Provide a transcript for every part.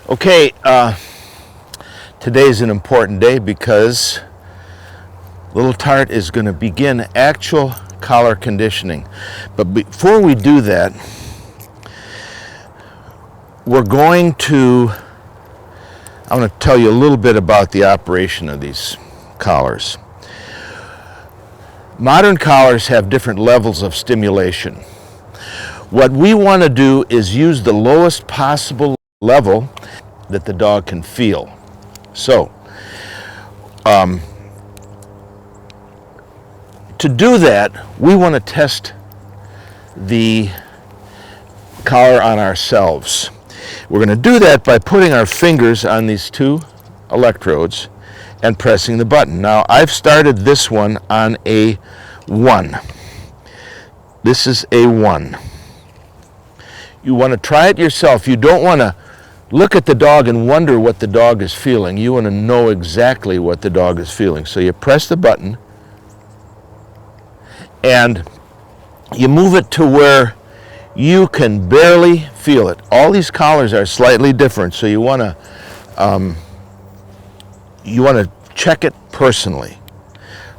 Okay, today is an important day because little Tart is going to begin actual collar conditioning. But before we do that, I want to tell you a little bit about the operation of these collars. Modern collars have different levels of stimulation. What we want to do is use the lowest possible level that the dog can feel. So, to do that, we want to test the collar on ourselves. We're going to do that by putting our fingers on these two electrodes and pressing the button. Now, I've started this one on a 1. This is a 1. You want to try it yourself. You don't want to look at the dog and wonder what the dog is feeling. You want to know exactly what the dog is feeling. So you press the button and you move it to where you can barely feel it. All these collars are slightly different, so you want to check it personally.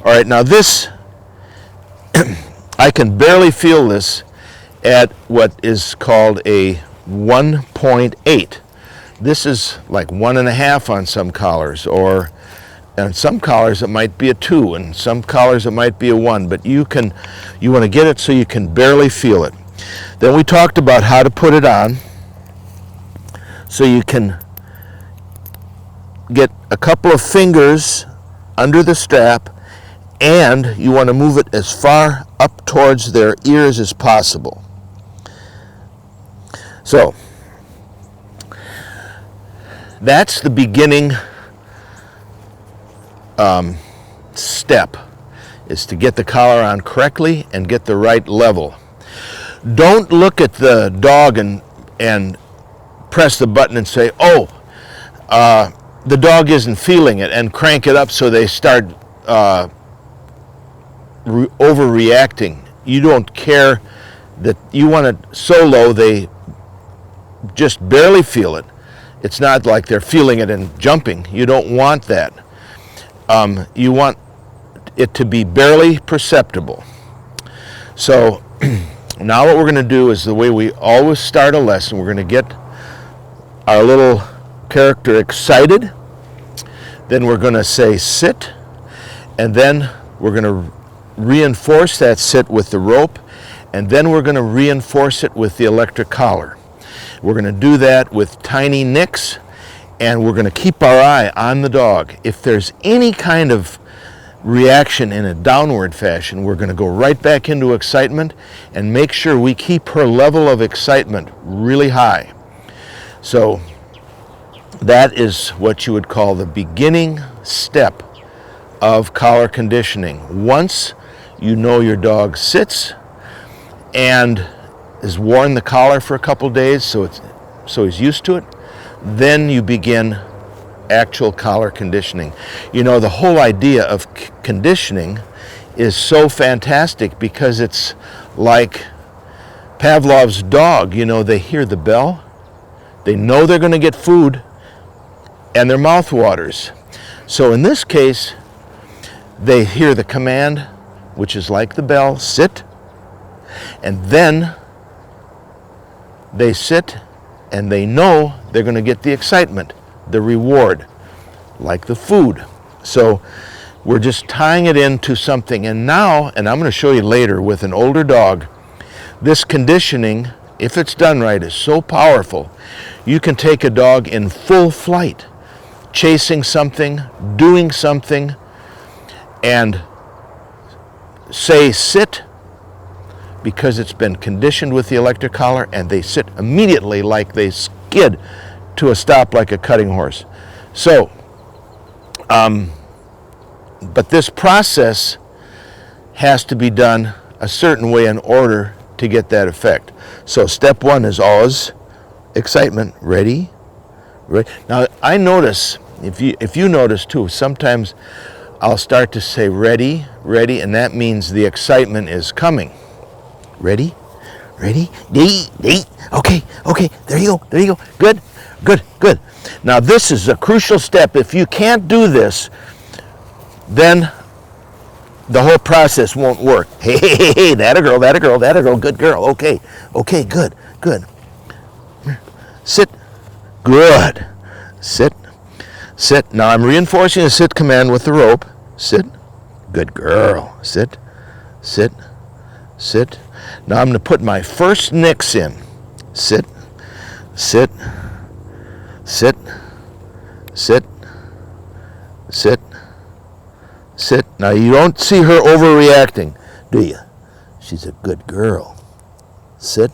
All right, now this, I can barely feel this at what is called a 1.8. This is like 1.5 on some collars, or on some collars it might be a 2, and some collars it might be a 1, but you want to get it so you can barely feel it. Then we talked about how to put it on so you can get a couple of fingers under the strap, and you want to move it as far up towards their ears as possible. So that's the beginning step, is to get the collar on correctly and get the right level. Don't look at the dog and press the button and say, oh, the dog isn't feeling it, and crank it up so they start overreacting. You don't care that you want it so low they just barely feel it. It's not like they're feeling it and jumping. You don't want that. You want it to be barely perceptible. So now what we're going to do is the way we always start a lesson. We're going to get our little character excited. Then we're going to say sit. And then we're going to reinforce that sit with the rope. And then we're going to reinforce it with the electric collar. We're going to do that with tiny nicks, and we're going to keep our eye on the dog. If there's any kind of reaction in a downward fashion, we're going to go right back into excitement and make sure we keep her level of excitement really high. So that is what you would call the beginning step of collar conditioning. Once you know your dog sits and has worn the collar for a couple days, so he's used to it, then you begin actual collar conditioning. You know, the whole idea of conditioning is so fantastic because it's like Pavlov's dog. You know, they hear the bell, they know they're going to get food, and their mouth waters. So in this case, they hear the command, which is like the bell, sit, and then they sit and they know they're going to get the excitement, the reward, like the food. So we're just tying it into something. And now, and I'm going to show you later with an older dog, this conditioning, if it's done right, is so powerful. You can take a dog in full flight, chasing something, doing something, and say sit, because it's been conditioned with the electric collar, and they sit immediately like they skid to a stop like a cutting horse. So, but this process has to be done a certain way in order to get that effect. So step 1 is always excitement. Ready? Ready? Now I notice, if you notice too, sometimes I'll start to say ready, ready, and that means the excitement is coming. Ready? Ready? Okay, there you go, good. Good, good. Now this is a crucial step. If you can't do this, then the whole process won't work. Hey, hey, hey, hey, that a girl, that a girl, that a girl, good girl. Okay, okay, good, good. Sit, good. Sit, sit. Now I'm reinforcing the sit command with the rope. Sit, good girl. Sit, sit, sit. Now I'm going to put my first nicks in. Sit, sit, sit, sit, sit, sit. Now you don't see her overreacting, do you? She's a good girl. Sit.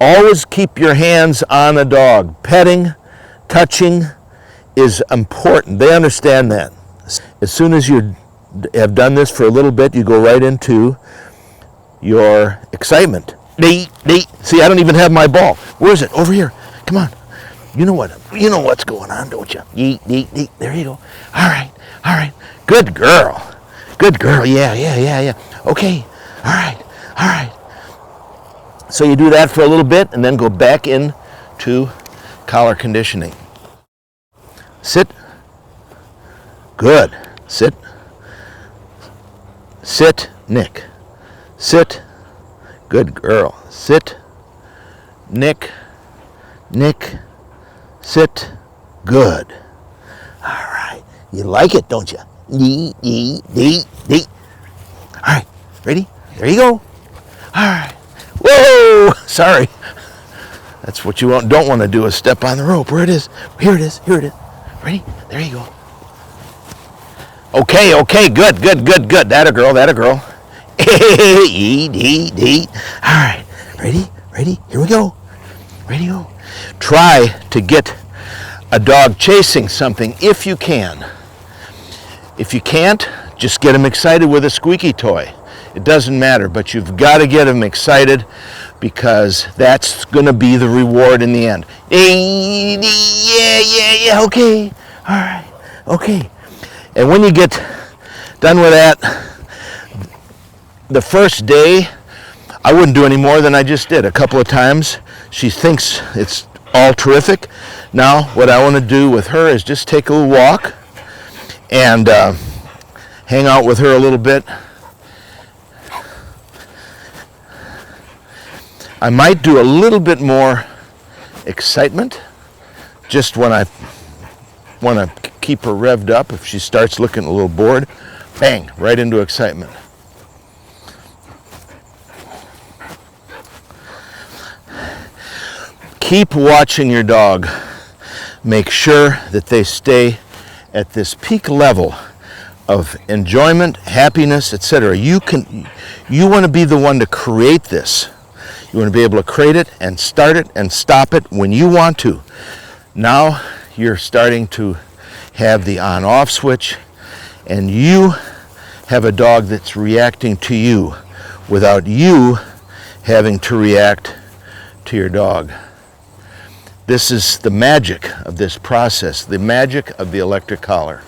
Always keep your hands on a dog. Petting, touching is important. They understand that. As soon as you have done this for a little bit, you go right into your excitement. See, I don't even have my ball. Where is it? Over here. Come on. You know what's going on, don't you? There you go. All right, all right. Good girl. Good girl. Yeah. Okay. All right, all right. So you do that for a little bit and then go back in to collar conditioning. Sit. Good. Sit. Sit, Nick. Sit. Good girl. Sit. Nick. Nick. Sit. Good. All right. You like it, don't you? All right. Ready? There you go. All right. Whoa! Sorry. That's what you don't want to do, is step on the rope. Where it is. Here it is. Here it is. Ready? There you go. Okay. Good. That a girl. All right. Ready? Here we go. Ready, go. Try to get a dog chasing something if you can. If you can't, just get him excited with a squeaky toy. It doesn't matter, but you've got to get him excited, because that's going to be the reward in the end. Yeah, okay. All right, okay. And when you get done with that, the first day, I wouldn't do any more than I just did a couple of times. She thinks it's all terrific. Now, what I want to do with her is just take a little walk and hang out with her a little bit. I might do a little bit more excitement just when I want to keep her revved up. If she starts looking a little bored, bang, right into excitement. Keep watching your dog. Make sure that they stay at this peak level of enjoyment, happiness, etc. You want to be the one to create this. You want to be able to create it and start it and stop it when you want to. Now you're starting to have the on-off switch, and you have a dog that's reacting to you without you having to react to your dog. This is the magic of this process, the magic of the electric collar.